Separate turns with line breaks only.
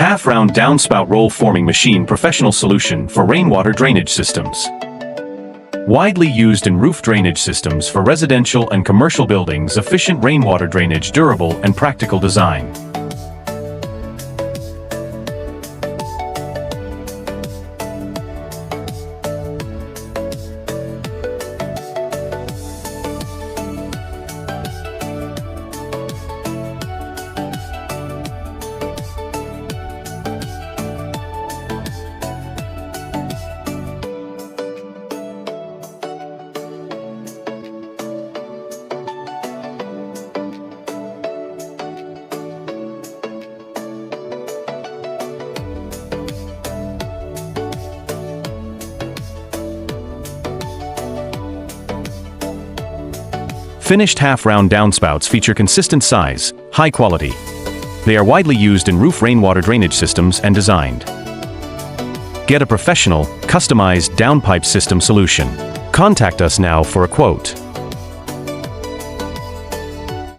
Half-round downspout roll-forming machine professional solution for rainwater drainage systems. Widely used in roof drainage systems for residential and commercial buildings. Efficient rainwater drainage, durable and practical design. Finished half-round downspouts feature consistent size, high quality. They are widely used in roof rainwater drainage systems and designed. Get a professional, customized downpipe system solution. Contact us now for a quote.